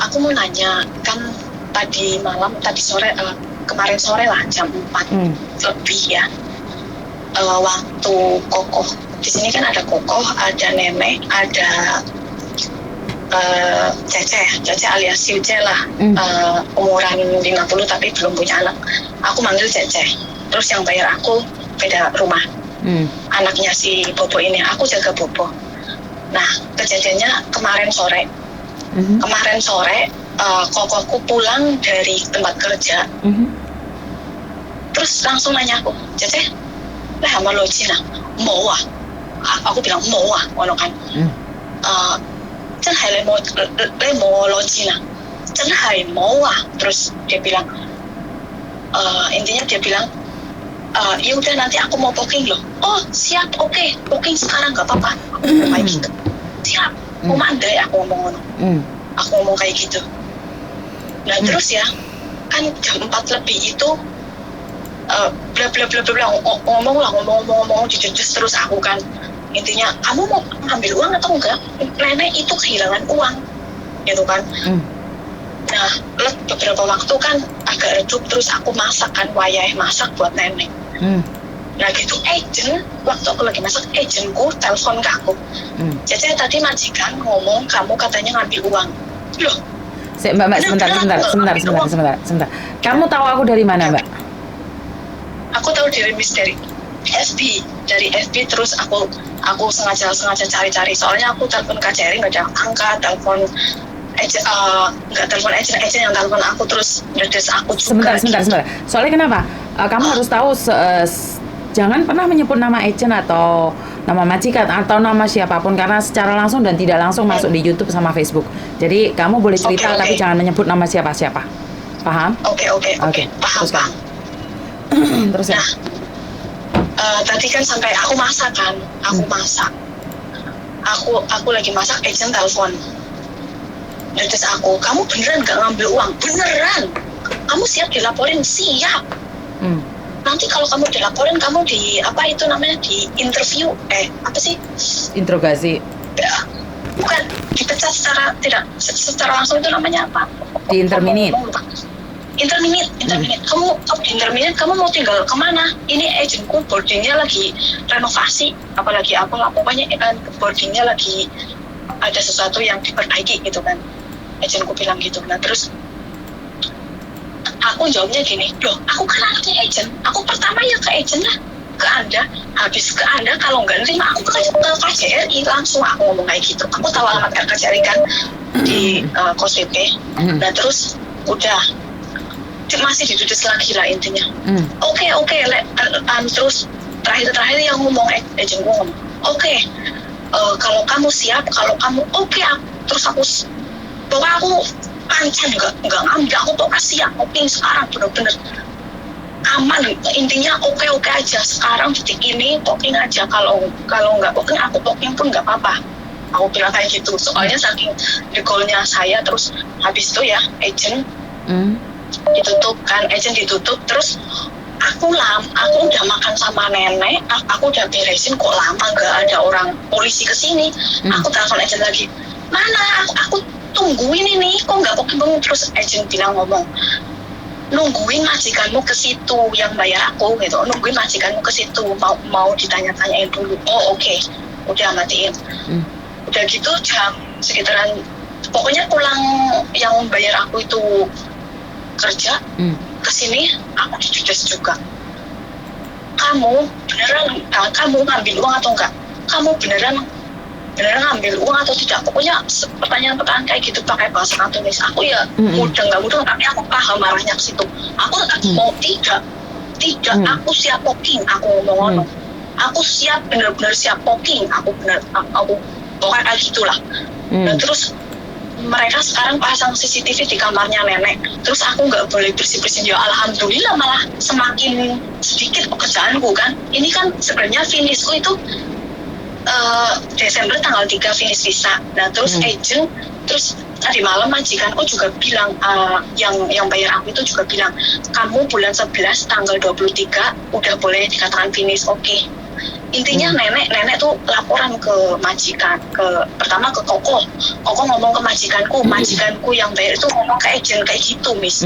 Aku mau nanya, kan kemarin sore lah jam 4 lebih ya, waktu kokoh di sini kan ada kokoh, ada nenek, ada Cece alias Siuce lah, umuran 50 tapi belum punya anak. Aku manggil Cece, terus yang bayar aku beda rumah, anaknya si Bobo ini, aku jaga Bobo. Nah, kejadiannya kemarin sore, kokohku pulang dari tempat kerja, terus langsung nanya aku, Cece, lah sama lo Cina, mau ah? Aku bilang mau ah, ngono kan. Chân hai mau lo Cina, chân hai mau ah. Terus dia bilang, intinya dia bilang, ya udah nanti aku mau booking loh. Oh siap, oke, booking sekarang nggak apa-apa. Aku ngomong kayak gitu. Siap, mau mandai aku ngomong ngono. Aku ngomong kayak gitu. Nah terus ya, kan jam 4 lebih itu bla bla bla bla ngomong jujus terus aku kan. Intinya, kamu mau ambil uang atau enggak? Nenek itu kehilangan uang, gitu kan. Nah, beberapa waktu kan agak redup, terus aku masak kan, wayai masak buat nenek. Nah gitu, waktu aku lagi masak, agentku telepon ke aku. Cece tadi majikan ngomong kamu katanya ngambil uang. Loh? Mbak, sebentar. Kamu tahu aku dari mana, Mbak? Aku tahu dari dari FB, terus aku sengaja cari-cari, soalnya aku telepon KCRI nggak ada angkat, telepon nggak telepon agent yang telepon aku, terus dedes aku juga. Sebentar. Soalnya kenapa? Kamu harus tahu, jangan pernah menyebut nama agent atau nama majikan atau nama siapapun, karena secara langsung dan tidak langsung masuk di YouTube sama Facebook. Jadi kamu boleh cerita, tapi jangan menyebut nama siapa-siapa. Paham? Oke. Paham. Terus ya. Tadi kan sampai aku masak kan, aku lagi masak, agent telepon. Terus aku, kamu beneran gak ngambil uang? Beneran. Kamu siap dilaporin? Siap. Nanti kalau kamu dilaporin, kamu di apa itu namanya, di interview, apa sih? Interogasi. Bukan, dipecat secara langsung, itu namanya apa? Di interminate. Interminate. Kamu di interminate, kamu mau tinggal kemana? Ini agentku boardingnya lagi renovasi, apalagi apa, pokoknya boardingnya lagi ada sesuatu yang diperbaiki gitu kan. Agentku bilang gitu. Nah terus aku jawabnya gini, loh aku kan anaknya agent, aku pertama ya ke agent lah, ke Anda, habis ke Anda kalau nggak nerima aku ke KCRI langsung, aku ngomong kayak gitu. Aku tahu alamat KCRI kan di Kos PP. Nah terus udah masih didudes lagi lah intinya. Oke, terus terakhir yang ngomong agent gue ngomong, oke, kalau kamu siap, kalau kamu oke, terus pokoknya aku pancen nggak ngambil, aku pokoknya siap booking sekarang, bener-bener aman, intinya oke aja sekarang detik ini, booking aja, kalau nggak booking aku booking pun nggak apa-apa, aku bilang kayak gitu. Soalnya saking degolnya saya. Terus habis itu ya agent ditutup kan, terus aku udah makan sama nenek, aku udah beresin, kok lama nggak ada orang polisi kesini. Aku telepon agent lagi, mana aku tungguin ini kok nggak booking. Terus agent bilang ngomong, nungguin majikanmu ke situ yang bayar aku gitu, nungguin majikanmu ke situ, mau ditanya-tanyain dulu. Oh oke. Udah matiin. Udah gitu jam sekitaran, pokoknya pulang yang bayar aku itu kerja kesini, aku dijudes juga. Kamu beneran kamu ngambil uang atau enggak? Kamu beneran ngambil uang atau tidak? Pokoknya pertanyaan-pertanyaan kayak gitu pakai bahasa Kantonis. Aku ya mudah nggak mudah, tapi aku paham marahnya ke situ. Aku mau tidak, aku siap booking, aku ngomong aku siap, bener-bener siap booking, aku pokoknya kayak gitulah. Dan terus mereka sekarang pasang CCTV di kamarnya nenek, terus aku nggak boleh bersih-bersih. Ya alhamdulillah malah semakin sedikit pekerjaanku kan. Ini kan sebenarnya finishku itu Desember tanggal 3 finish visa. Nah terus agent, terus tadi malam majikanku juga bilang, yang bayar aku itu juga bilang, kamu bulan 11 tanggal 23 udah boleh dikatakan finish. Oke. Intinya nenek tuh laporan ke majikan, pertama ke koko ngomong ke majikanku yang bayar itu ngomong ke agent kayak gitu, Miss.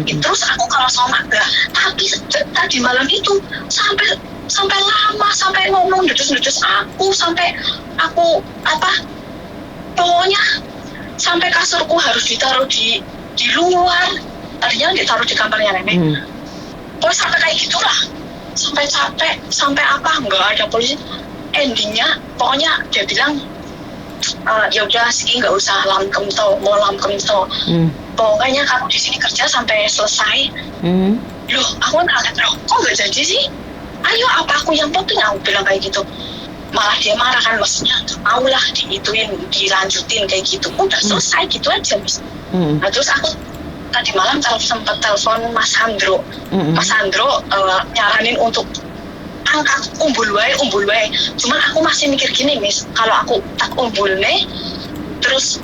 Terus aku kalau sama tapi tadi malam itu sampai lama, sampai ngomong dedus aku, sampai aku pokoknya sampai kasurku harus ditaruh di luar, tadinya ditaruh di kamarnya nenek. Pokoknya sampai kayak gitulah, sampai capek, sampai nggak ada polisi. Endingnya pokoknya dia bilang ya udah sih nggak usah mau lamkem to. Pokoknya kamu di sini kerja sampai selesai. Loh, aku kaget, kok nggak jadi sih? Ayo, apa aku yang penting, aku bilang kayak gitu. Malah dia marah kan, maksudnya mau lah dilanjutin kayak gitu. Udah selesai gitu aja, Miss. Nah, terus aku tadi malam sempat telepon Mas Sandro. Mas Sandro nyaranin untuk angkat umbul wae. Cuman aku masih mikir gini, Miss, kalau aku tak umbul nih, terus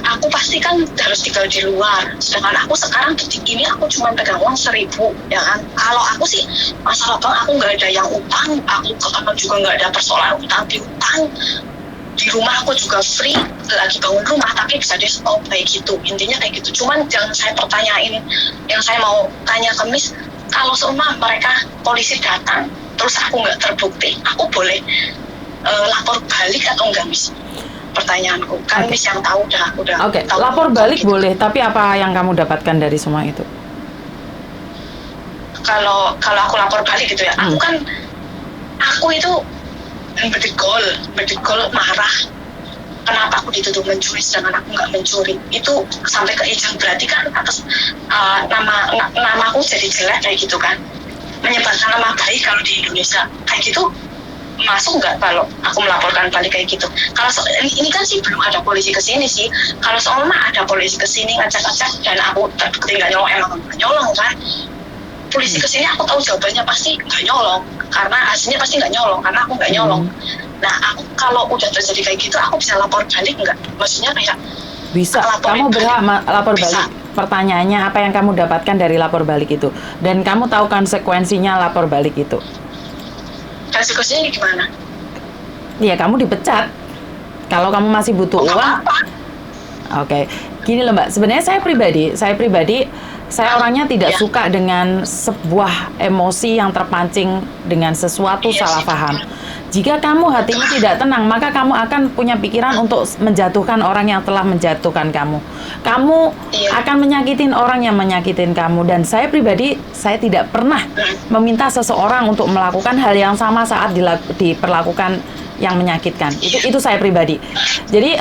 aku pasti kan harus tinggal di luar. Sedangkan aku sekarang detik ini aku cuma pegang uang 1.000, ya kan. Kalau aku sih masalah bang, aku nggak ada yang utang, aku ke kamar juga nggak ada persoalan utang. Di rumah aku juga free, lagi bangun rumah tapi bisa di stop kayak gitu. Intinya kayak gitu. Cuman yang saya mau tanya ke Miss, kalau seumpama mereka polisi datang terus aku nggak terbukti, aku boleh lapor balik atau enggak, Miss? Pertanyaanku kan, Miss yang tahu udah tahu. Lapor balik gitu. Boleh, tapi apa yang kamu dapatkan dari semua itu? Kalau aku lapor balik gitu ya, aku itu bedegol marah. Kenapa aku dituduh mencuri sedangkan aku nggak mencuri? Itu sampai ke agent, berarti kan atas namaku jadi jelek kayak gitu kan, menyebarkan nama baik kalau di Indonesia kayak gitu. Masuk nggak kalau aku melaporkan balik kayak gitu? Kalau ini kan sih belum ada polisi kesini sih. Kalau soalnya ada polisi kesini ngacak-ngacak dan aku terbukti nggak nyolong, emang nggak nyolong kan? Polisi kesini aku tahu jawabannya pasti nggak nyolong, karena hasilnya pasti nggak nyolong, karena aku nggak nyolong. Nah, aku kalau udah terjadi kayak gitu, aku bisa lapor balik nggak? Maksudnya kayak bisa. Kamu berhak lapor balik. Pertanyaannya, apa yang kamu dapatkan dari lapor balik itu? Dan kamu tahu konsekuensinya lapor balik itu? Konsekuensinya gimana? Ya, kamu dipecat. Kalau kamu masih butuh uang. Oke. Gini loh, Mbak. Sebenarnya saya pribadi, saya orangnya tidak suka dengan sebuah emosi yang terpancing dengan sesuatu salah paham. Jika kamu hatimu tidak tenang, maka kamu akan punya pikiran untuk menjatuhkan orang yang telah menjatuhkan kamu. Kamu akan menyakitin orang yang menyakitin kamu. Dan saya pribadi, saya tidak pernah meminta seseorang untuk melakukan hal yang sama saat diperlakukan yang menyakitkan. Itu saya pribadi. Jadi,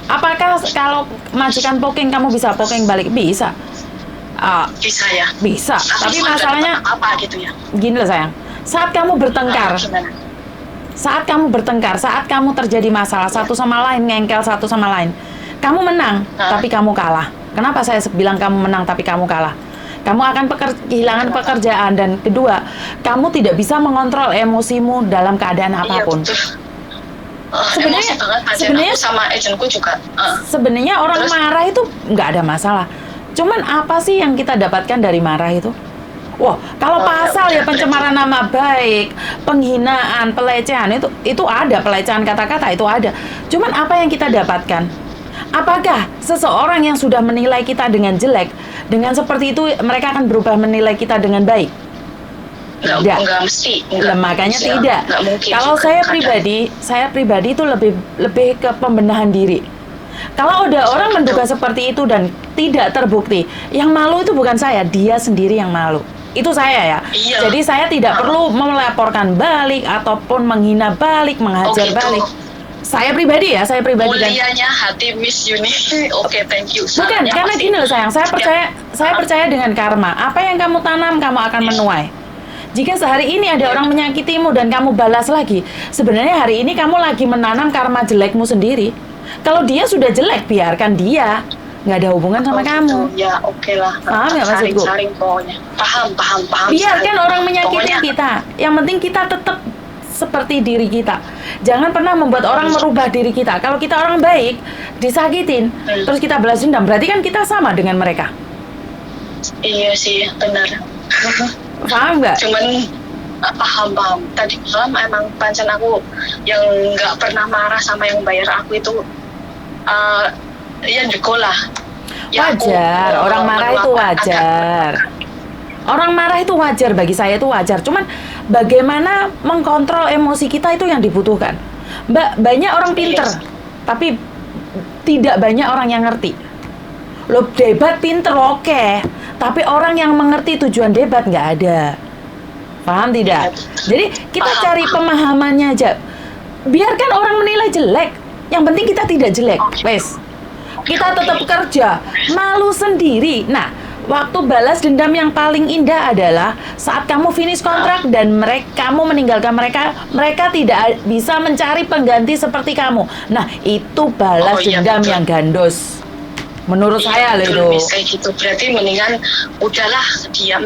apakah kalau majikan poking kamu bisa poking balik? Bisa. Bisa ya? Bisa. Tapi masalahnya apa gitu ya? Gini loh sayang. Saat kamu bertengkar, saat kamu terjadi masalah satu sama lain, ngengkel satu sama lain, kamu menang, tapi kamu kalah. Kenapa saya bilang kamu menang tapi kamu kalah? Kamu akan kehilangan pekerjaan, dan kedua, kamu tidak bisa mengontrol emosimu dalam keadaan apapun. Sebenarnya sama agentku juga. Sebenarnya orang marah itu nggak ada masalah. Cuman apa sih yang kita dapatkan dari marah itu? Wah, kalau pasal ya pencemaran nama baik, penghinaan, pelecehan, itu ada, pelecehan kata-kata itu ada. Cuman apa yang kita dapatkan? Apakah seseorang yang sudah menilai kita dengan jelek, dengan seperti itu mereka akan berubah menilai kita dengan baik? Enggak mesti. Makanya tidak. Kalau saya pribadi itu lebih ke pembenahan diri. Kalau ada orang menduga seperti itu dan tidak terbukti, yang malu itu bukan saya, dia sendiri yang malu. Itu saya ya. Jadi saya tidak perlu melaporkan balik ataupun menghina balik, menghajar balik. Saya pribadi kan. Mulianya hati Miss Yuni. Oke, thank you. Bukan, karena gini loh sayang, saya percaya dengan karma. Apa yang kamu tanam, kamu akan menuai. Jika sehari ini ada orang menyakitimu dan kamu balas lagi, sebenarnya hari ini kamu lagi menanam karma jelekmu sendiri. Kalau dia sudah jelek, biarkan dia. Nggak ada hubungan sama kamu. Gitu. Ya, oke lah. Paham nggak maksudku? Saring pokoknya. Paham. Biarkan orang menyakitin kita. Yang penting kita tetap seperti diri kita. Jangan pernah membuat orang merubah diri kita. Kalau kita orang baik, disakitin, terus kita balas dendam, berarti kan kita sama dengan mereka. Iya sih, benar. Paham nggak? Cuman paham. Tadi malam emang pancen aku yang nggak pernah marah sama yang bayar aku itu ya ndeko lah. Ya, Wajar, orang marah itu wajar. Orang marah itu wajar, bagi saya itu wajar. Cuman bagaimana mengkontrol emosi kita itu yang dibutuhkan. Banyak orang pinter, tapi tidak banyak orang yang ngerti. Lo debat pinter oke, tapi orang yang mengerti tujuan debat nggak ada. Paham tidak? Jadi kita cari pemahamannya aja. Biarkan orang menilai jelek, yang penting kita tidak jelek. Wes, kita tetap kerja, malu sendiri. Nah, waktu balas dendam yang paling indah adalah saat kamu finish kontrak dan kamu meninggalkan mereka tidak bisa mencari pengganti seperti kamu. Nah, itu balas dendam yang gandos. Menurut saya loh itu. Kayak gitu, berarti mendingan udahlah diam,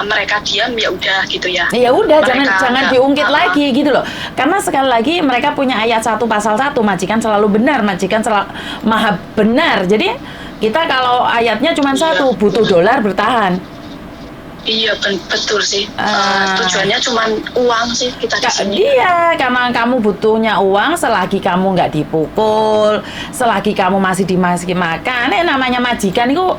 mereka diam ya udah gitu ya. Ya udah, jangan diungkit lagi gitu loh. Karena sekali lagi mereka punya ayat 1 pasal 1, majikan selalu benar, majikan selalu maha benar. Jadi kita kalau ayatnya cuma satu, butuh dolar bertahan. Iya betul sih. Tujuannya cuma uang sih kita di sini. Iya, karena kamu butuhnya uang, selagi kamu nggak dipukul, selagi kamu masih makan, namanya majikan itu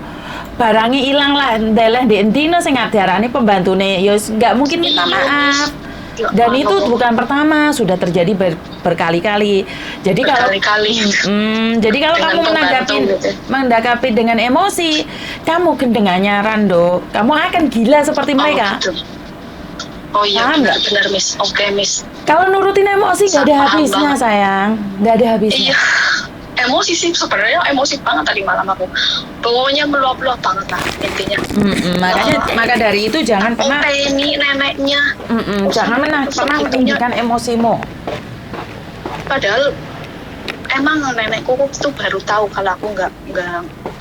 barangnya hilang lah, ndeleh di entino sing diarani pembantune, ya nggak mungkin minta maaf. Dan itu bukan pertama, sudah terjadi berkali-kali. Jadi kalau kamu menanggapi dengan emosi, kamu gendengannya Rando, kamu akan gila seperti mereka. Oh iya, benar Miss. Oke Miss. Kalau nurutin emosi nggak ada habisnya sayang, nggak ada habisnya. Iya. Emosi sih sebenarnya emosi banget tadi malam aku. Pokoknya meluap-luap banget lah intinya. Maka dari itu jangan pernah ini neneknya. Jangan pernah menunjukkan emosimu. Padahal emang nenekku tuh baru tahu kalau aku nggak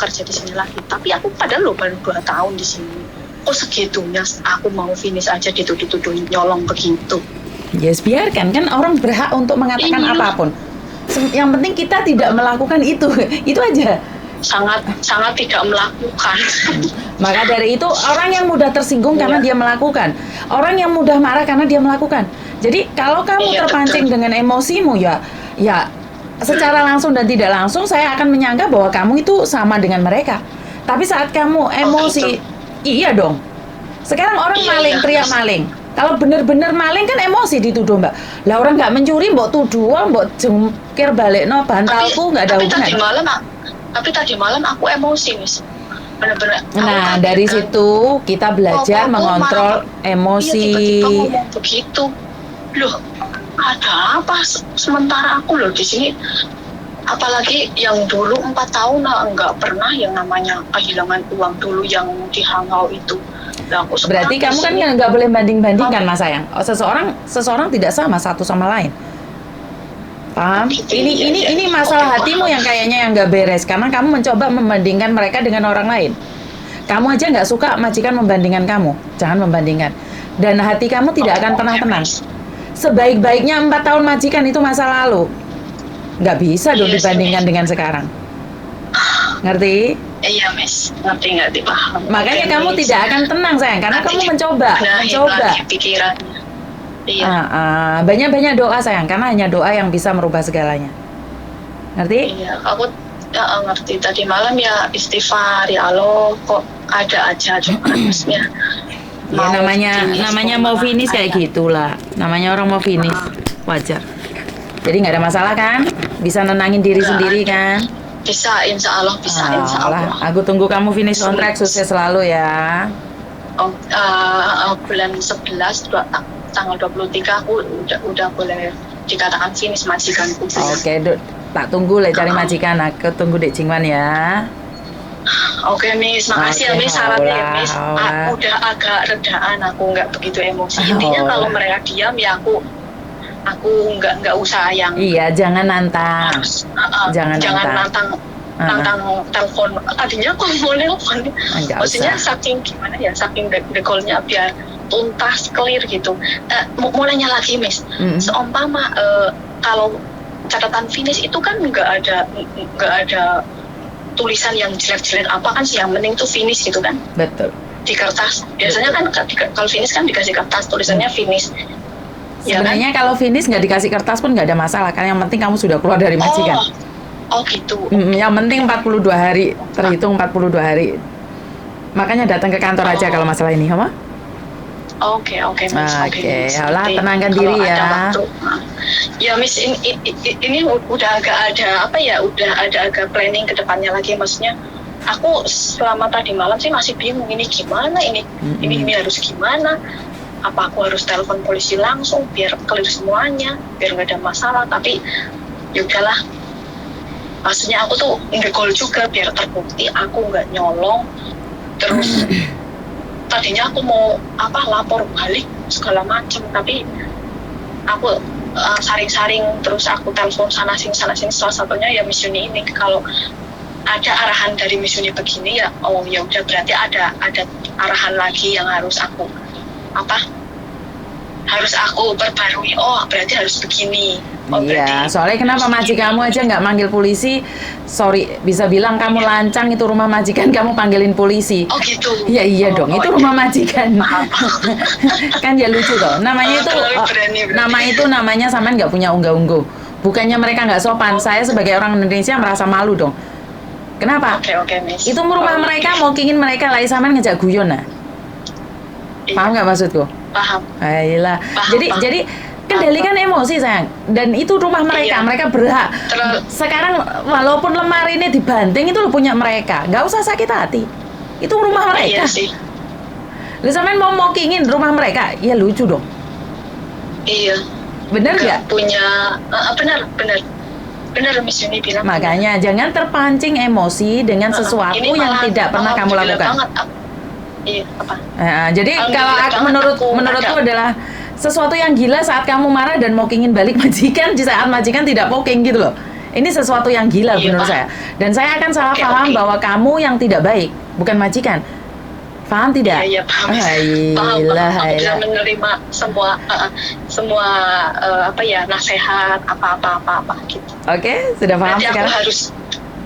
kerja di sini lagi. Tapi aku padahal baru 2 tahun di sini. Kok segitunya aku mau finish aja dituduh nyolong begitu. Yes, biarkan, kan orang berhak untuk mengatakan apapun. Yang penting kita tidak melakukan itu aja. Sangat tidak melakukan. Maka dari itu orang yang mudah tersinggung karena dia melakukan, orang yang mudah marah karena dia melakukan. Jadi kalau kamu terpancing dengan emosimu ya secara langsung dan tidak langsung saya akan menyangka bahwa kamu itu sama dengan mereka. Tapi saat kamu emosi, iya dong. Sekarang orang maling, teriak maling. Kalau bener-bener maling kan emosi dituduh mbak. Lah orang nggak mencuri, mbok tuduh, mbok jengkir balik bantalku nggak ada hubungan. Tapi tadi malam aku emosi Miss. Bener-bener. Nah dari situ kita belajar mengontrol emosi. Iya, tiba-tiba ngomong begitu. Loh, ada apa? Sementara aku loh di sini. Apalagi yang dulu 4 tahun nggak pernah yang namanya kehilangan uang dulu yang di Hangau itu. Berarti kamu kan nggak boleh banding-bandingkan mas sayang. Seseorang tidak sama satu sama lain. Paham? Ini masalah hatimu yang kayaknya yang nggak beres karena kamu mencoba membandingkan mereka dengan orang lain. Kamu aja nggak suka majikan membandingkan kamu. Jangan membandingkan. Dan hati kamu tidak akan pernah tenang. Sebaik-baiknya 4 tahun majikan itu masa lalu. Nggak bisa dong dibandingkan dengan sekarang. Ngerti? Iya Miss, ngerti paham. Makanya kamu tidak akan tenang sayang, karena kamu mencoba. Pikirannya. Iya. Banyak-banyak doa sayang, karena hanya doa yang bisa merubah segalanya. Ngerti? Iya, aku ngerti. Tadi malam ya istighfar, ya Allah, kok ada aja maksudnya. Ya, namanya mau finish kayak gitulah. Namanya orang mau finish, wajar. Jadi nggak ada masalah kan? Bisa nenangin diri sendiri kan? Bisa, insya Allah bisa, insya Allah. Aku tunggu kamu finish kontrak, sukses selalu ya. Bulan 11 tanggal 23 aku udah boleh dikatakan finish majikanku. Oke, tak tunggu lah cari majikan. Aku tunggu Dek Jingwan ya. Oke Miss, makasih ya Miss sarannya Miss. Udah agak redaan, aku nggak begitu emosi. Intinya kalau mereka diam ya aku nggak usah yang jangan nantang. Jangan nantang telepon. Tadinya aku mau telepon. Maksudnya saking gimana ya, saking dekolnya biar tuntas clear gitu. Mulainya lagi Miss. Seumpama kalau catatan finish itu kan nggak ada tulisan yang jelek-jelek apa kan sih, yang penting tuh finish gitu kan. Betul. di kertas. Biasanya kan kalau finish kan dikasih kertas tulisannya finish. Ya kan? Sebenarnya kalau finish nggak dikasih kertas pun nggak ada masalah, karena yang penting kamu sudah keluar dari majikan. Oh gitu. Yang penting 42 hari, terhitung 42 hari. Makanya datang ke kantor aja kalau masalah ini, apa? Oke, Miss. Oke, Miss. ayolah, Nanti tenangkan kalau diri ada ya. waktu. Ya Miss, ini udah agak ada apa ya? Udah ada agak planning ke depannya lagi. Maksudnya, aku selama tadi malam sih masih bingung ini gimana, ini harus gimana? Apa aku harus telepon polisi langsung biar clear semuanya, biar nggak ada masalah? Tapi ya udahlah. Maksudnya aku tuh nge-goal juga biar terbukti aku nggak nyolong. Terus tadinya aku mau lapor balik segala macam, tapi aku saring-saring terus aku telepon sana sini salah satunya ya Miss Yuni ini. Kalau ada arahan dari Miss Yuni begini ya ya udah berarti ada arahan lagi yang harus aku perbarui. Oh berarti harus begini. Oh, Iya, soalnya kenapa kamu aja nggak manggil polisi? Sorry, bisa bilang kamu lancang, itu rumah majikan, kamu panggilin polisi. Oh gitu. Iya dong, itu rumah majikan. Kan ya lucu toh. Namanya itu namanya sampean nggak punya unggah-ungguh. Bukannya mereka nggak sopan, saya sebagai orang Indonesia merasa malu dong. Kenapa? Oke, Miss. Itu rumah mereka, mau kingin mereka lah sampean ngejak guyon nah. Paham nggak maksudku? Paham. Ayolah. Jadi kendalikan emosi sayang, dan itu rumah mereka, mereka berhak. Sekarang walaupun lemari ini dibanting itu lo punya mereka, nggak usah sakit hati, itu rumah mereka. Iya sih. Lu sampean mau mokingin rumah mereka, ya lucu dong. Iya. Bener nggak? Punya benar Miss Yuni bilang. Makanya jangan terpancing emosi dengan sesuatu yang tidak pernah kamu lakukan. Iya, apa? Jadi kalau menurutku adalah sesuatu yang gila saat kamu marah dan mokingin balik majikan di saat majikan tidak poking gitu loh. Ini sesuatu yang gila menurut saya. Dan saya akan salah paham bahwa kamu yang tidak baik, bukan majikan. Paham tidak? Iya, paham. Paham. Aku bisa menerima semua nasihat apa gitu. Oke, sudah paham Nanti sekarang? Aku harus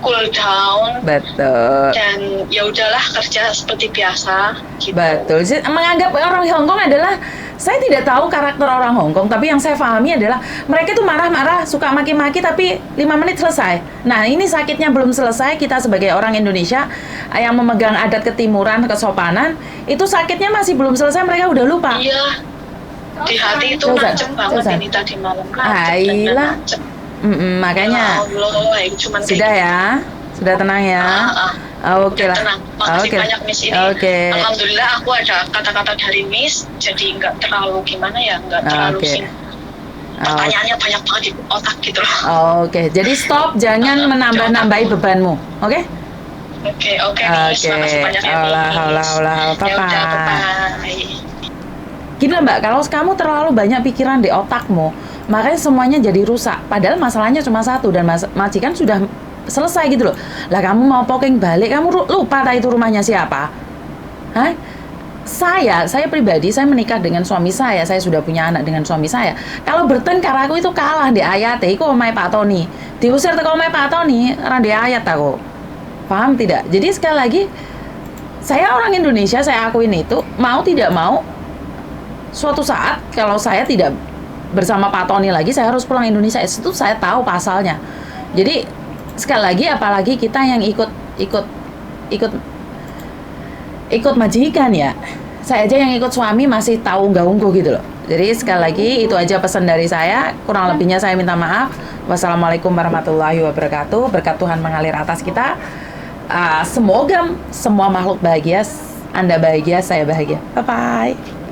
cool down. Betul. Dan ya udahlah kerja seperti biasa gitu. Betul. Menganggap orang Hongkong adalah, saya tidak tahu karakter orang Hongkong, tapi yang saya pahami adalah mereka tuh marah-marah, suka maki-maki, tapi 5 menit selesai. Nah, ini sakitnya belum selesai. Kita sebagai orang Indonesia yang memegang adat ketimuran, kesopanan, itu sakitnya masih belum selesai, mereka udah lupa. Iya. Di hati itu nancem banget ini tadi malam. Ayolah. Makanya. Allah, cuman sudah ya. Sudah tenang ya. Oke lah. Makasih banyak Miss ini. Oke. Alhamdulillah aku ada kata-kata dari Miss, jadi nggak terlalu nggak terlalu sih. Pertanyaannya banyak banget di otak gitu loh. Oke, jadi stop, jangan menambah-nambahi bebanmu. Oke, Miss. Makasih banyak ya. Allah, bye. Gini Mbak, kalau kamu terlalu banyak pikiran di otakmu, makanya semuanya jadi rusak. Padahal masalahnya cuma satu, dan majikan sudah selesai gitu loh. Lah kamu mau poking balik, kamu lupa itu rumahnya siapa? Hah? Saya pribadi, saya menikah dengan suami saya sudah punya anak dengan suami saya. Kalau bertengkar aku itu kalah di ayat, iku omahe Pak Tony. Diusir teko omahe Pak Tony, ora di ayat aku. Paham tidak? Jadi sekali lagi, saya orang Indonesia, saya akuin itu, mau tidak mau, suatu saat kalau saya tidak bersama Pak Tony lagi, saya harus pulang Indonesia. Itu saya tahu pasalnya. Jadi sekali lagi, apalagi kita yang ikut majikan ya. Saya aja yang ikut suami masih tahu unggah-ungguh gitu loh. Jadi sekali lagi itu aja pesan dari saya. Kurang lebihnya saya minta maaf. Wassalamualaikum warahmatullahi wabarakatuh. Berkat Tuhan mengalir atas kita. Semoga semua makhluk bahagia. Anda bahagia, saya bahagia. Bye-bye.